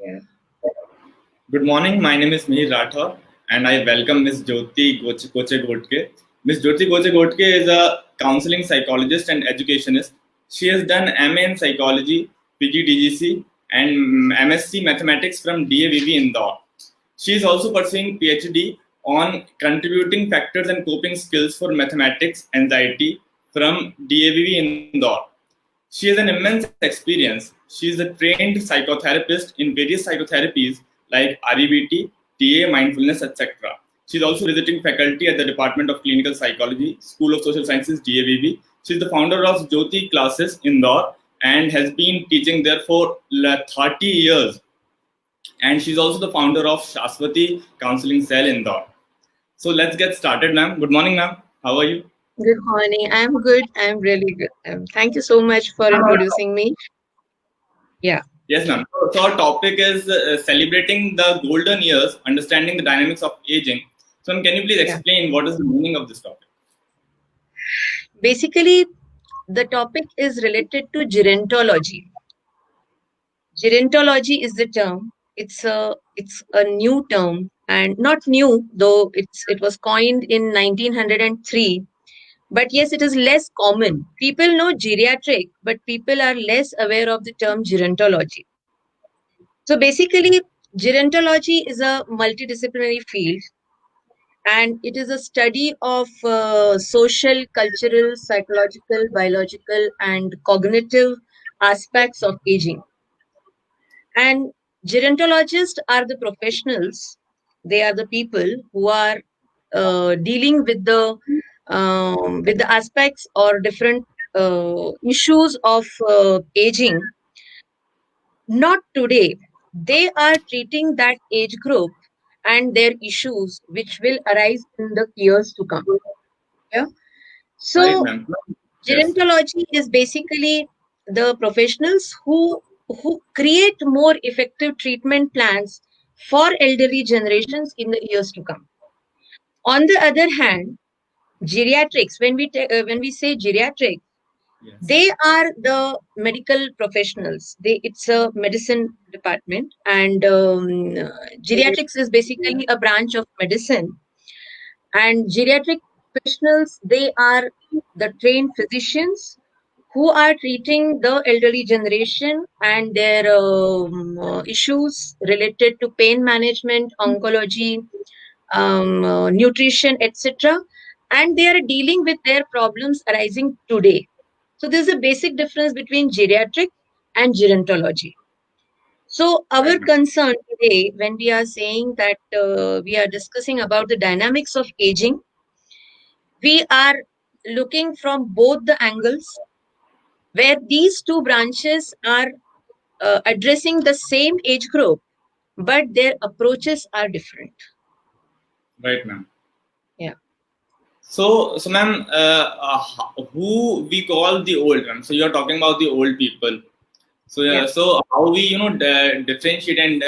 Yeah. Good morning. My name is Mihir Rathore, and I welcome Ms. Jyoti Koche Gotke. Ms. Jyoti Koche Gotke is a counseling psychologist and educationist. She has done MA in psychology, PGDGC, and MSc mathematics from DAVV Indore. She is also pursuing PhD on contributing factors and coping skills for mathematics anxiety from DAVV Indore. She has an immense experience. She is a trained psychotherapist in various psychotherapies like REBT, TA, mindfulness, etc. She is also visiting faculty at the Department of Clinical Psychology, School of Social Sciences, DAVV. She is the founder of Jyoti Classes Indore and has been teaching there for 30 years. And she's also the founder of Shaswati Counseling Cell Indore. So let's get started, ma'am. Good morning, ma'am. How are you? Good morning. I'm good. I'm really good. Thank you so much for introducing me. Yeah. Yes, ma'am. So our topic is celebrating the golden years, understanding the dynamics of aging. So, ma'am, can you please Yeah. explain what is the meaning of this topic? Basically, the topic is related to gerontology. Gerontology is the term. It's a new term and not new though it was coined in 1903. But yes, it is less common. People know geriatric, but people are less aware of the term gerontology. So basically, gerontology is a multidisciplinary field and it is a study of social, cultural, psychological, biological, and cognitive aspects of aging. And gerontologists are the professionals, they are the people who are dealing with the aspects or different issues of aging. Not today. They are treating that age group and their issues which will arise in the years to come. Yeah. Right, So ma'am. Yes. gerontology is basically the professionals who create more effective treatment plans for elderly generations in the years to come. On the other hand, geriatrics, when we say geriatrics, Yes. they are the medical professionals. It's a medicine department, and geriatrics is basically a branch of medicine. And geriatric professionals, they are the trained physicians who are treating the elderly generation and their issues related to pain management, oncology, nutrition, etc. And they are dealing with their problems arising today. So there's a basic difference between geriatric and gerontology. So our Right, ma'am. concern today, when we are saying that we are discussing about the dynamics of aging, we are looking from both the angles where these two branches are addressing the same age group, but their approaches are different. Right, ma'am. Yeah. So, ma'am, who we call the old, ma'am? So, you're talking about the old people. So, Yeah. so how we, differentiate and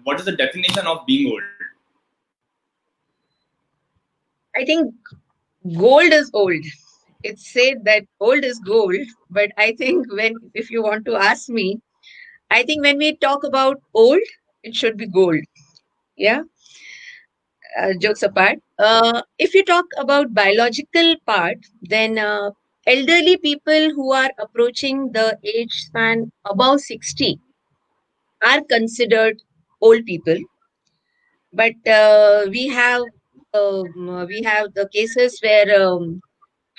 what is the definition of being old? I think gold is old. It's said that old is gold, but I think if you want to ask me, I think when we talk about old, it should be gold. Yeah. Jokes apart. If you talk about biological part, then elderly people who are approaching the age span above 60 are considered old people. But we have the cases where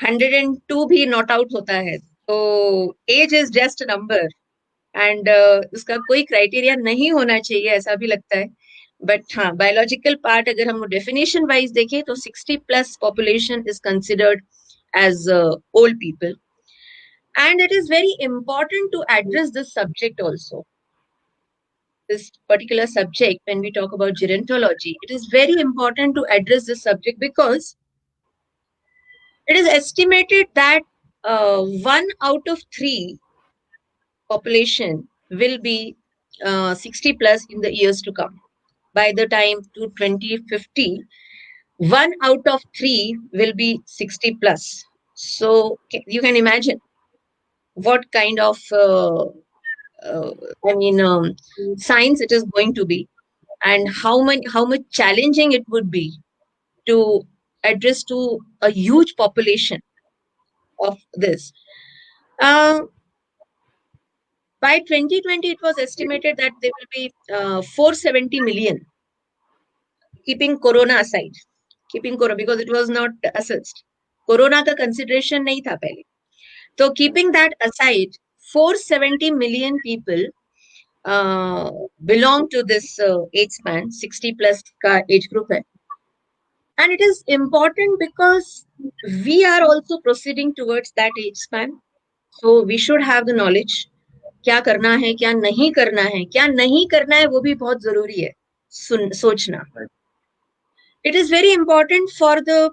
102 भी not out होता है. So age is just a number and उसका कोई criteria नहीं होना चाहिए ऐसा भी लगता है. बट हाँ, बायोलॉजिकल पार्ट अगर हम डेफिनेशन वाइज देखें तो 60 plus population is considered as old people. And it is very important to address this subject also, this particular subject. When we talk about gerontology, it is very important to address this subject because it is estimated that 1 out of 3 population will be 60 plus in the years to come. By the time to 2050, 1 out of 3 will be 60 plus. So you can imagine what kind of uh, I mean, science it is going to be, and how much challenging it would be to address to a huge population of this. Uh, by 2020, it was estimated that there will be 470 million, keeping Corona aside, keeping Corona because it was not assessed. Corona का consideration नहीं था पहले. So keeping that aside, 470 million people uh, belong to this age span, 60 plus का age group है. And it is important because we are also proceeding towards that age span. So we should have the knowledge. क्या करना है, क्या नहीं करना है, क्या नहीं करना है वो भी बहुत जरूरी है सोचना. It is very important for the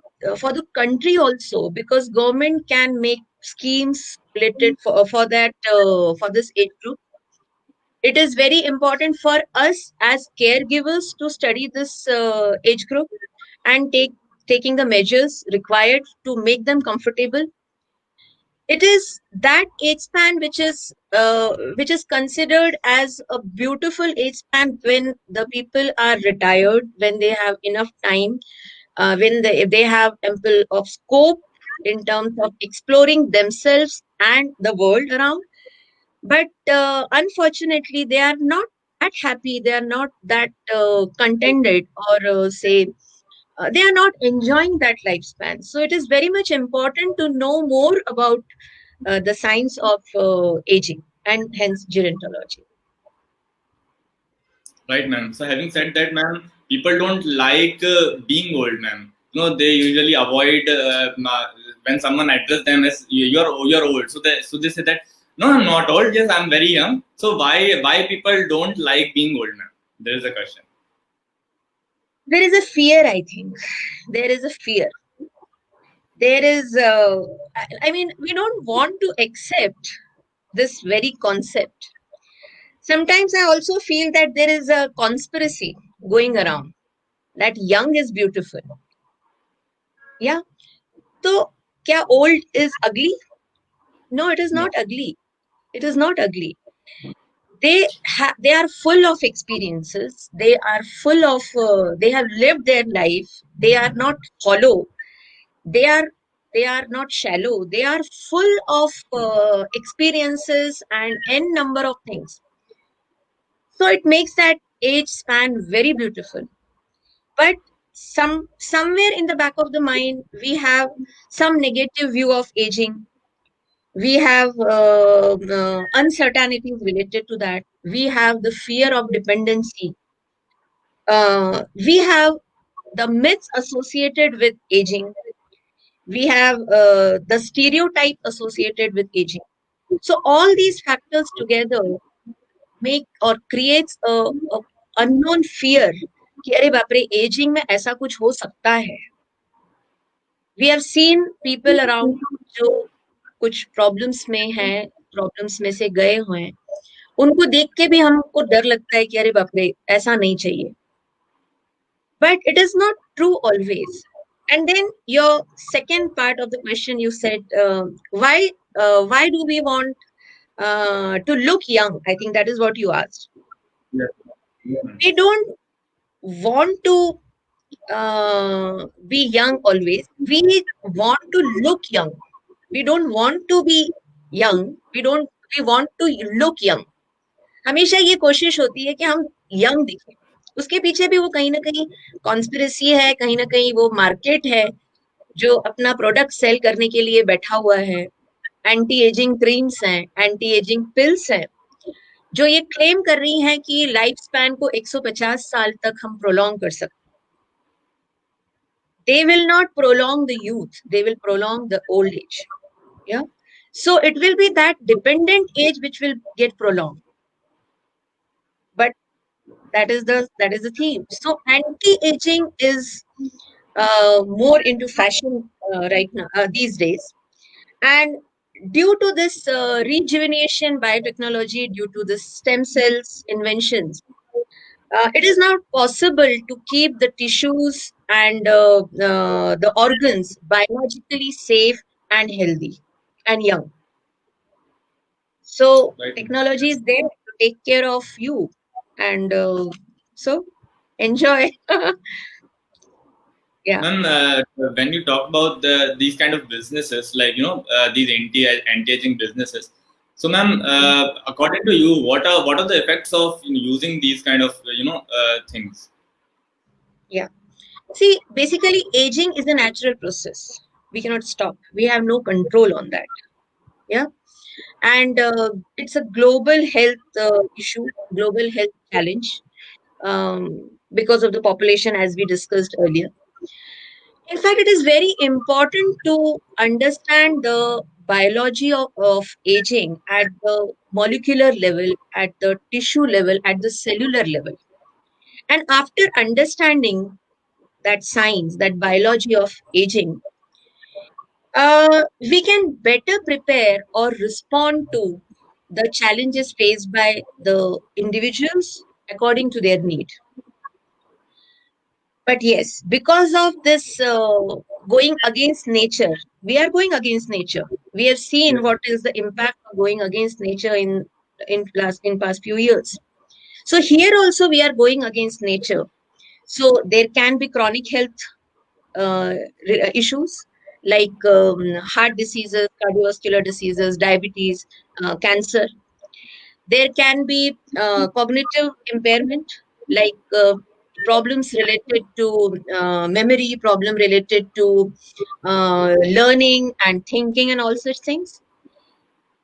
country also, because government can make schemes related for that for this age group. It is very important for us as caregivers to study this age group and taking the measures required to make them comfortable. It is that age span which is considered as a beautiful age span when the people are retired, when they have enough time, when they have ample of scope in terms of exploring themselves and the world around. But unfortunately, they are not that happy. They are not that contented, or say they are not enjoying that lifespan. So it is very much important to know more about the science of aging and hence gerontology. Right, ma'am. So having said that, ma'am, people don't like being old, ma'am. They usually avoid when someone address them as you're old. So they say that no, I'm not old. Yes, I'm very young. So why people don't like being old, ma'am? There is a question. There is a fear, I think. There is a fear. There is, I mean, we don't want to accept this very concept. Sometimes I also feel that there is a conspiracy going around that young is beautiful. Yeah. So, kya old is ugly? No, it is No. not ugly. It is not ugly. They are full of experiences. They are full of. They have lived their life. They are not hollow. They are they are not shallow. They are full of experiences and n number of things. So it makes that age span very beautiful. But somewhere in the back of the mind, we have some negative view of aging. We have uncertainties related to that. We have the fear of dependency. We have the myths associated with aging. We have the stereotype associated with aging. So all these factors together make or creates a unknown fear कि अरे बाप रे ageing में ऐसा कुछ हो सकता है. We have seen people around जो कुछ प्रॉब्लम्स में हैं, प्रॉब्लम्स में से गए हुए हैं. उनको देख के भी हमको डर लगता है कि अरे बाप रे ऐसा नहीं चाहिए. But it is not true always. And then your second part of the question, you said why do we want to look young? I think that is what you asked. Yeah. Yeah. We don't want to be young always. We want to look young. We don't want to be young. We want to look young. हमेशा ये कोशिश होती है कि हम young दिखें. उसके पीछे भी वो कहीं ना कहीं कॉन्स्पिरेसी है, कहीं ना कहीं वो मार्केट है जो अपना प्रोडक्ट सेल करने के लिए बैठा हुआ है. एंटी एजिंग क्रीम्स हैं, एंटी एजिंग पिल्स हैं, जो ये क्लेम कर रही हैं कि लाइफ स्पैन को 150 साल तक हम प्रोलॉन्ग कर सकते. They will not prolong the youth, they will prolong the old age. Yeah. So it will be that dependent age which will get prolonged. But that is the theme. So anti-aging is more into fashion right now these days, and due to this rejuvenation biotechnology, due to the stem cells inventions, it is not possible to keep the tissues and the organs biologically safe and healthy and young. So Right. technology is there. take care of you. And so enjoy. Yeah. Ma'am, when you talk about these kind of businesses, like these anti-aging businesses, so ma'am, according to you, what are the effects of using these kind of things? Yeah. See, basically, aging is a natural process. We cannot stop. We have no control on that. Yeah. And it's a global health issue, global health challenge, because of the population, as we discussed earlier. In fact, it is very important to understand the biology of aging at the molecular level, at the tissue level, at the cellular level. And after understanding that science, that biology of aging, we can better prepare or respond to the challenges faced by the individuals according to their need. But yes, because of this going against nature, we are going against nature. We have seen Yes. what is the impact of going against nature in past few years. So here also we are going against nature. So there can be chronic health uh, issues like heart diseases, cardiovascular diseases, diabetes, cancer. There can be cognitive impairment like problems related to memory, problem related to learning and thinking and all such things.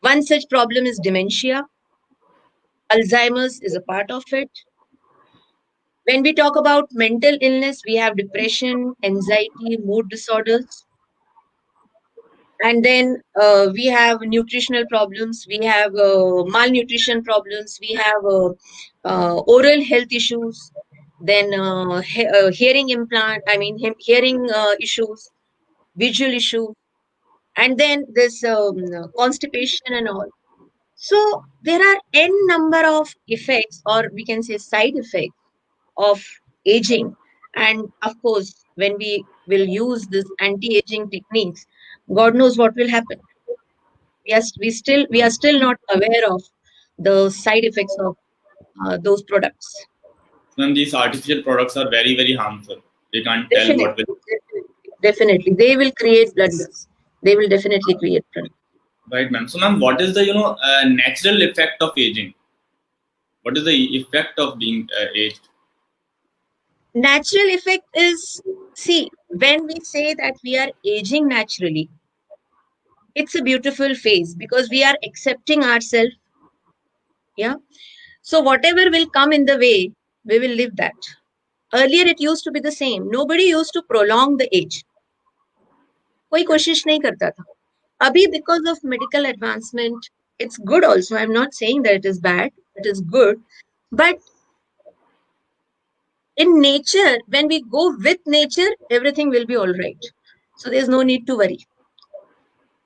One such problem is dementia. Alzheimer's is a part of it. When we talk about mental illness, we have depression, anxiety, mood disorders. And then we have nutritional problems, we have malnutrition problems, we have oral health issues, then hearing implant, I mean hearing issues, visual issues, and then this constipation and all. So there are n number of effects, or we can say side effects of aging. And of course, when we will use this anti-aging techniques, God knows what will happen. We are still not aware of the side effects of those products. Ma'am, these artificial products are very, very harmful. We can't tell Definitely, what will. definitely, they will create blood loss. They will definitely create blood. Right, ma'am. So, ma'am, what is the natural effect of aging? What is the effect of being aged? Natural effect is, see, when we say that we are aging naturally, it's a beautiful phase because we are accepting ourselves. Yeah. So whatever will come in the way, we will live that. Earlier, it used to be the same. Nobody used to prolong the age. कोई कोशिश नहीं करता था. Abhi, because of medical advancement, it's good also. I'm not saying that it is bad, it is good. But in nature, when we go with nature, everything will be all right. So there's no need to worry.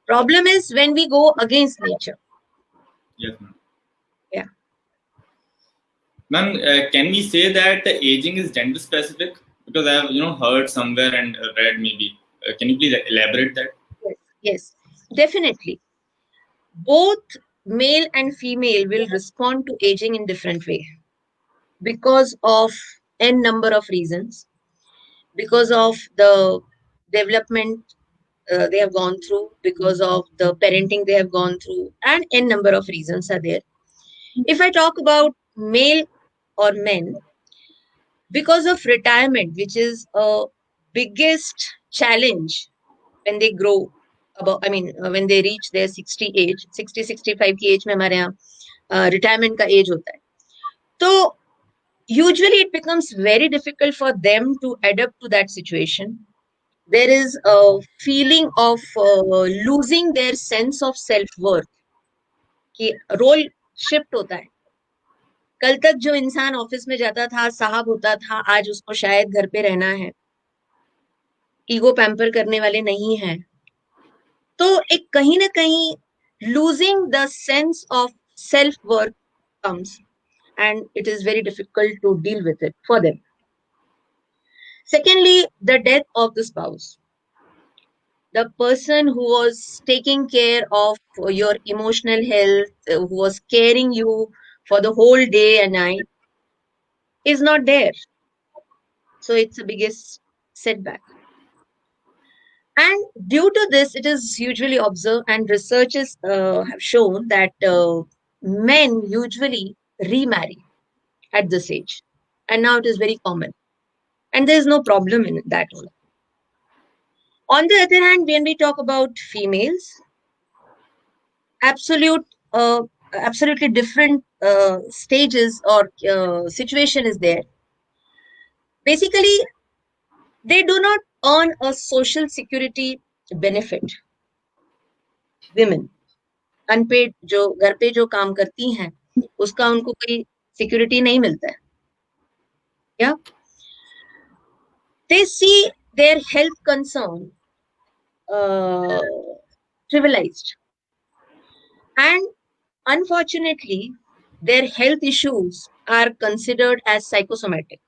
Problem is when we go against nature. Yes, ma'am. Yeah. Ma'am, can we say that aging is gender specific? Because I have heard somewhere and read maybe. Can you please elaborate that? Yes. Yes. Definitely. Both male and female will respond to aging in different way because of n number of reasons, because of the development they have gone through, because of the parenting they have gone through, and n number of reasons are there. If I talk about male or men, because of retirement, which is a biggest challenge when they grow about, I mean, when they reach their 60 age, 60-65 की age में हमारे यहाँ retirement का age होता है. So usually it becomes very difficult for them to adapt to that situation. There is a feeling of losing their sense of self-worth कि role shift होता है. कल तक जो इंसान ऑफिस में जाता था, साहब होता था, आज उसको शायद घर पे रहना है. ईगो पैम्पर करने वाले नहीं हैं. तो एक कहीं ना कहीं losing the sense of self-worth comes, and it is very difficult to deal with it for them. Secondly, the death of the spouse, the person who was taking care of your emotional health, who was caring you, for the whole day and night is not there. So it's the biggest setback. And due to this, it is usually observed, and researchers have shown that men usually remarry at this age. And now it is very common. And there is no problem in that all. On the other hand, when we talk about females, absolute, absolutely different stages or situation is there. Basically, they do not earn a social security benefit. Women unpaid जो घर पे जो काम करती हैं उसका उनको कोई सिक्योरिटी नहीं मिलता है क्या they see their health concern trivialized, and unfortunately their health issues are considered as psychosomatic.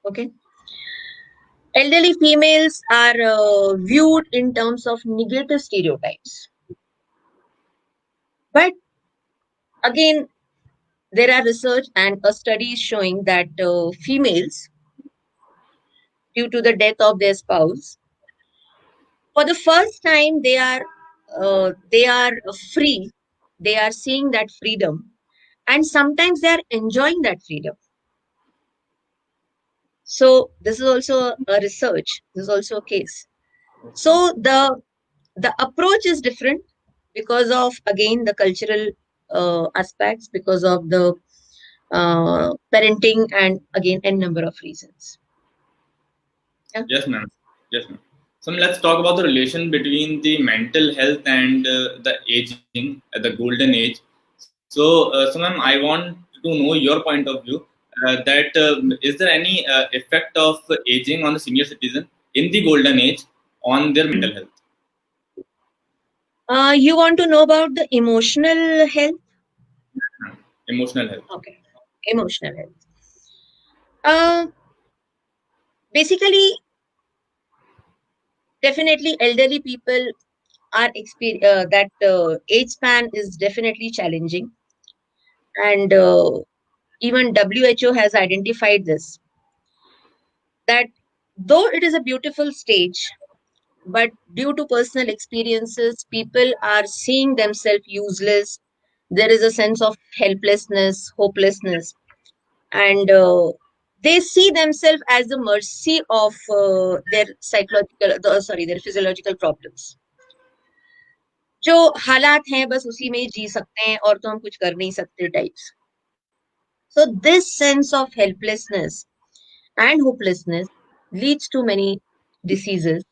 Okay, elderly females are viewed in terms of negative stereotypes, but again there are research and a study is showing that females, due to the death of their spouse, for the first time they are free, they are seeing that freedom, and sometimes they are enjoying that freedom. So this is also a research, this is also a case. So the approach is different because of again the cultural aspects, because of the parenting, and again a number of reasons. Yeah. Yes, ma'am. Yes, ma'am. So let's talk about the relation between the mental health and the aging at the golden age. So ma'am, I want to know your point of view. That is there any effect of aging on the senior citizen in the golden age on their mental health? You want to know about the emotional health? Emotional health. Okay, emotional health. Basically, definitely elderly people are that age span is definitely challenging, and even WHO has identified this, that though it is a beautiful stage, but due to personal experiences, people are seeing themselves useless. There is a sense of helplessness, hopelessness, and they see themselves as the mercy of their their physiological problems. जो हालात हैं बस उसी में ही जी सकते हैं और तो हम कुछ कर नहीं सकते types. So this sense of helplessness and hopelessness leads to many diseases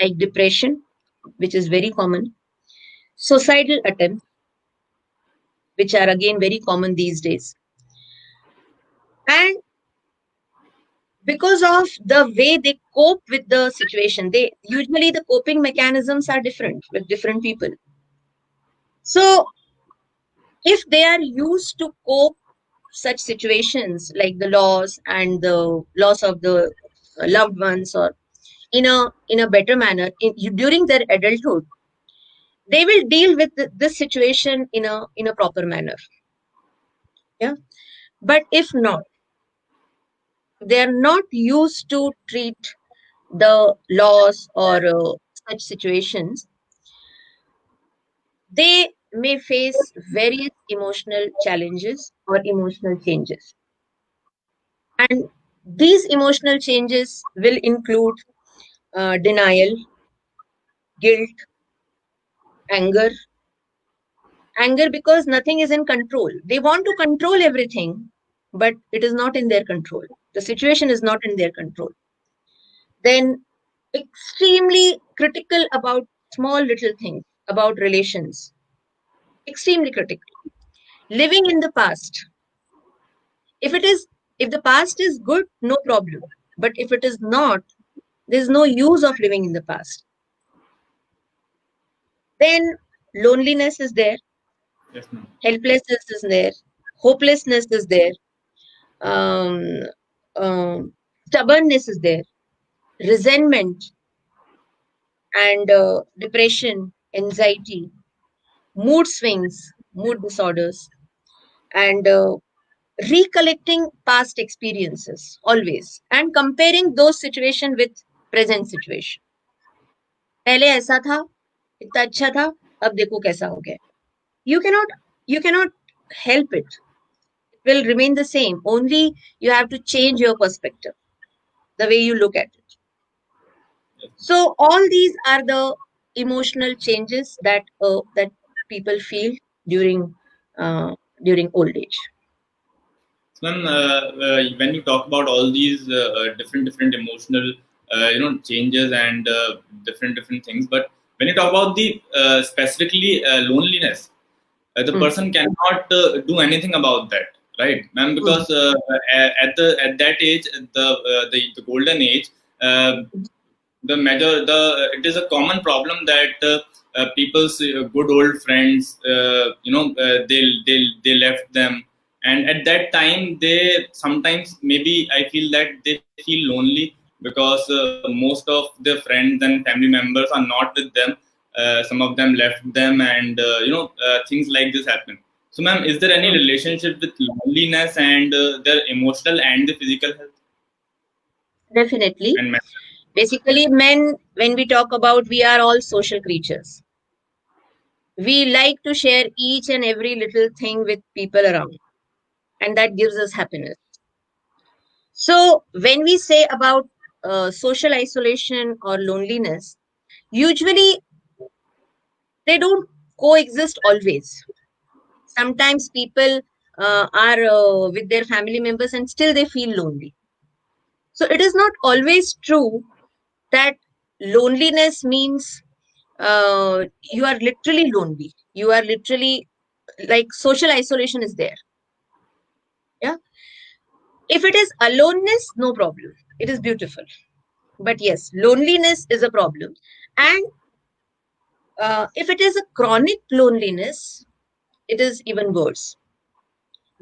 like depression, which is very common, suicidal attempts, which are again very common these days. And because of the way they cope with the situation, they usually the coping mechanisms are different with different people. So if they are used to cope such situations like the loss and the loss of the loved ones, or in a better manner during their adulthood, they will deal with this situation in a proper manner. Yeah, but if not, they are not used to treat the loss or such situations, they may face various emotional challenges or emotional changes. And these emotional changes will include denial, guilt, anger. Anger because nothing is in control. They want to control everything, but it is not in their control. The situation is not in their control. Then, extremely critical about small little things, about relations. Extremely critical. Living in the past. If it is, if the past is good, no problem. But if it is not, there's no use of living in the past. Then loneliness is there, Yes, ma'am. helplessness is there, hopelessness is there, um, stubbornness is there, resentment, and depression, anxiety, mood swings, mood disorders, and recollecting past experiences always and comparing those situation with present situation. पहले ऐसा था, इतना अच्छा था, अब देखो कैसा हो गया. You cannot you cannot help it. It will remain the same. Only you have to change your perspective, the way you look at it. So all these are the emotional changes that people feel during uh, during old age. So, ma'am, when you talk about all these different emotional changes and different things, but when you talk about the specifically loneliness, the Mm. person cannot do anything about that, right, ma'am? Mm. Because at that age, the golden age, uh, the major the it is a common problem that people's good old friends, they left them, and at that time they sometimes, maybe I feel that they feel lonely because most of their friends and family members are not with them. Some of them left them, and things like this happen. So, ma'am, is there any Mm. relationship with loneliness and their emotional and the physical health Definitely. and mental? Basically, men, when we talk about, we are all social creatures. We like to share each and every little thing with people around, and that gives us happiness. So, when we say about social isolation or loneliness, usually they don't coexist always. Sometimes people are with their family members and still they feel lonely. So, it is not always true that loneliness means you are literally lonely. You are literally, like, social isolation is there. Yeah. If it is aloneness, no problem. It is beautiful. But yes, loneliness is a problem. And if it is a chronic loneliness, it is even worse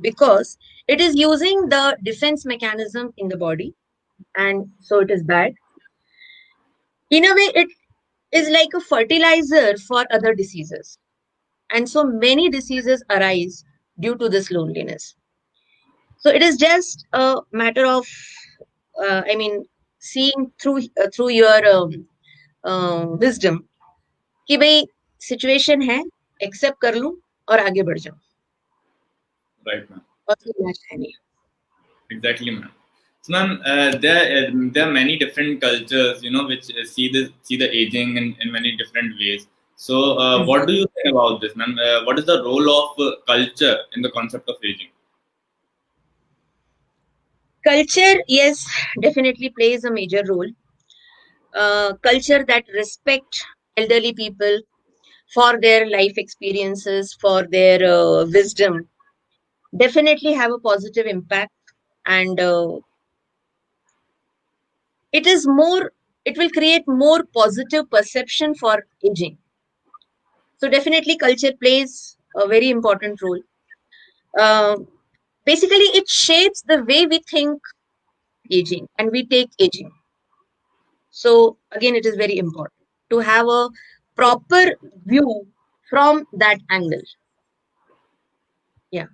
because it is using the defense mechanism in the body. And so it is bad. In a way, it is like a fertilizer for other diseases. And so many diseases arise due to this loneliness. So it is just a matter of, I mean, seeing through your wisdom कि भाई situation है, accept कर लूं और आगे बढ़ जाऊं. Right, ma'am. और कोई मैच है नहीं. Exactly, ma'am. So, ma'am, there are many different cultures, which see the aging in many different ways. So, Hmm. what do you think about this, ma'am? What is the role of culture in the concept of aging? Culture, yes, definitely plays a major role. Culture that respect elderly people for their life experiences, for their wisdom, definitely have a positive impact. And it is more, it will create more positive perception for aging. So definitely culture plays a very important role. Uh, Basically, it shapes the way we think aging and we take aging. So again, it is very important to have a proper view from that angle. Yeah.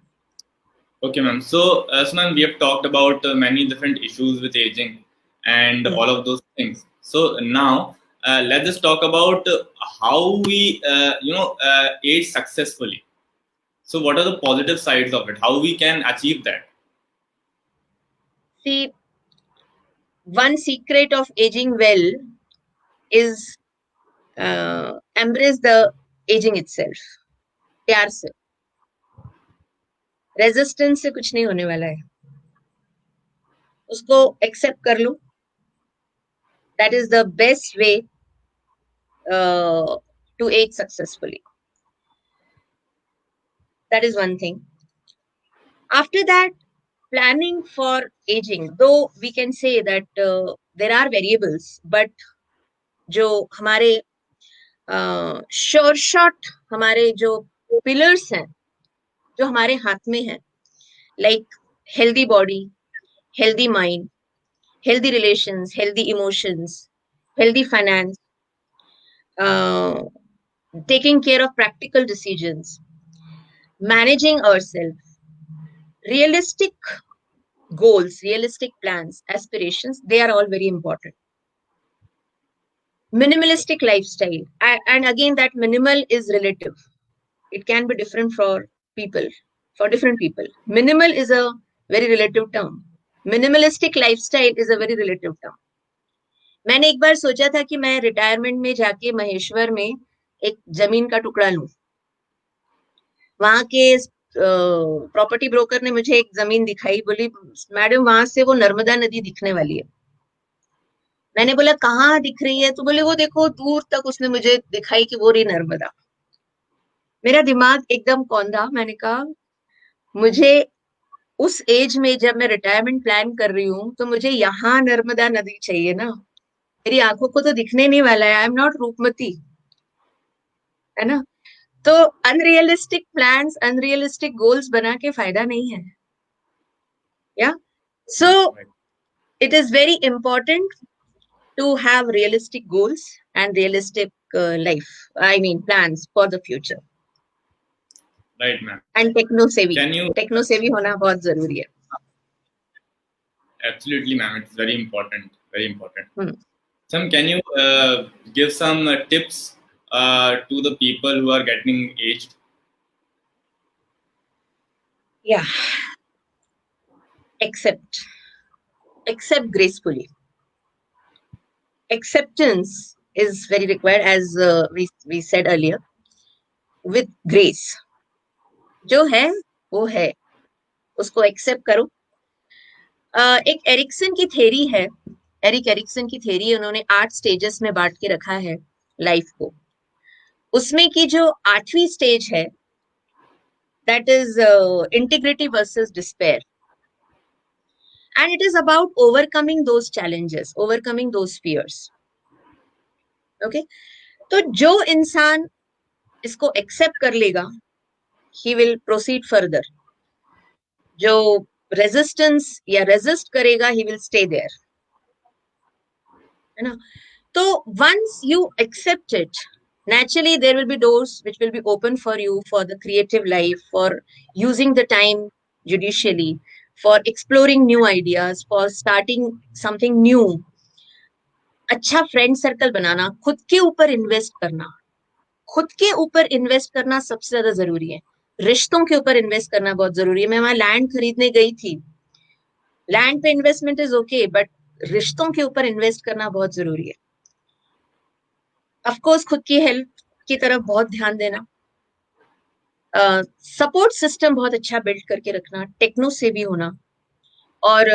Okay, ma'am. So, ma'am, we have talked about many different issues with aging and Mm. all of those things. So now, let's just talk about how we, age successfully. So, what are the positive sides of it? How we can achieve that? See, one secret of aging well is embrace the aging itself. प्यार से, resistance से कुछ नहीं होने वाला है. उसको accept कर लो. That is the best way to age successfully. That is one thing. After that, planning for aging, though we can say that there are variables, but जो हमारे श्योर शॉट, हमारे जो पिलर्स हैं, जो हमारे हाथ में हैं, like healthy body, healthy mind, healthy relations, healthy emotions, healthy finance, uh, taking care of practical decisions, managing ourselves. realistic goals, realistic plans, aspirations, they are all very important. Minimalistic lifestyle. And again, that minimal is relative. It can be different for people, for different people. Minimal is a very relative term. Minimalistic lifestyle is a very relative term. मैंने एक बार सोचा था कि मैं retirement में जाके महेश्वर में एक जमीन का टुकड़ा लूं. वहां के प्रॉपर्टी ब्रोकर ने मुझे एक जमीन दिखाई, बोली मैडम वहां से वो नर्मदा नदी दिखने वाली है. मैंने बोला कहाँ दिख रही है? तो बोले वो देखो दूर तक. उसने मुझे दिखाई कि वो रही नर्मदा. मेरा दिमाग एकदम कौंधा. मैंने कहा मुझे उस एज में जब मैं रिटायरमेंट प्लान कर रही हूँ तो मुझे यहाँ नर्मदा नदी चाहिए ना. मेरी आंखों को तो दिखने नहीं वाला है. आई एम नॉट रूपमती, है ना. तो अनरियलिस्टिक प्लान्स, अनरियलिस्टिक गोल्स बना के फायदा नहीं है. या so it is very important to have realistic goals and realistic life. I mean, plans for the future. Right, ma'am. And techno savvy. Can you? Techno savvy होना बहुत जरूरी है. Absolutely, ma'am. It's very important. Very important. Hmm. Can you give some tips to the people who are getting aged? Yeah. Accept gracefully. Acceptance is very required, as we said earlier. With grace. जो है वो है, उसको accept करो. एक Ericsson की theory है. Erik Erikson की थ्योरी, उन्होंने 8 स्टेजेस में बांट के रखा है लाइफ को. उसमें की जो 8वीं स्टेज है, that is integrity versus despair. And it is about overcoming those challenges, overcoming those fears. Okay? तो जो इंसान इसको एक्सेप्ट कर लेगा, he will proceed further. जो रेजिस्टेंस या रेजिस्ट करेगा, he will stay there. है ना. तो once you accept it, naturally there will be doors which will be open for you for the creative life, for using the time judicially, for exploring new ideas, for starting something new. अच्छा friend circle बनाना, खुद के ऊपर invest करना. खुद के ऊपर invest करना सबसे ज्यादा जरूरी है. रिश्तों के ऊपर इन्वेस्ट करना बहुत जरूरी है. मैं वहां लैंड खरीदने गई थी. लैंड पे इन्वेस्टमेंट इज ओके, बट रिश्तों के ऊपर इन्वेस्ट करना बहुत जरूरी है. ऑफ कोर्स खुद की हेल्थ की तरफ बहुत ध्यान देना. सपोर्ट सिस्टम बहुत अच्छा बिल्ड करके रखना. टेक्नो से भी होना. और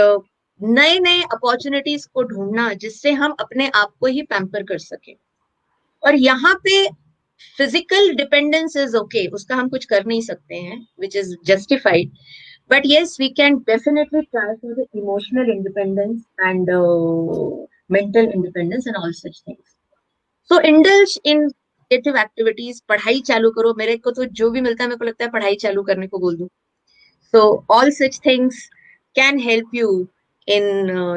नए नए अपॉर्चुनिटीज को ढूंढना जिससे हम अपने आप को ही पैम्पर कर सके. और यहाँ पे फिजिकल डिपेंडेंस इज ओके, उसका हम कुछ कर नहीं सकते हैं, which is justified. But yes, we can definitely try for the emotional independence and mental independence and all such things. So indulge in creative activities. पढ़ाई चालू करो. मेरे को तो जो भी मिलता है, मेरे को लगता है पढ़ाई चालू करने को बोल दूं. So all such things can help you in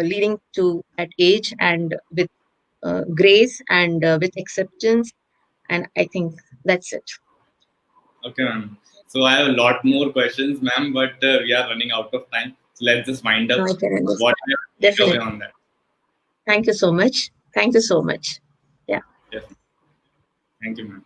leading to that age, and with grace and with acceptance, and I think that's it. Okay, ma'am. So I have a lot more questions, ma'am, but we are running out of time. So let's just wind up. No, I can understand. What are your Definitely. on that? Thank you so much. Thank you so much. Yeah. Yes. Thank you, ma'am.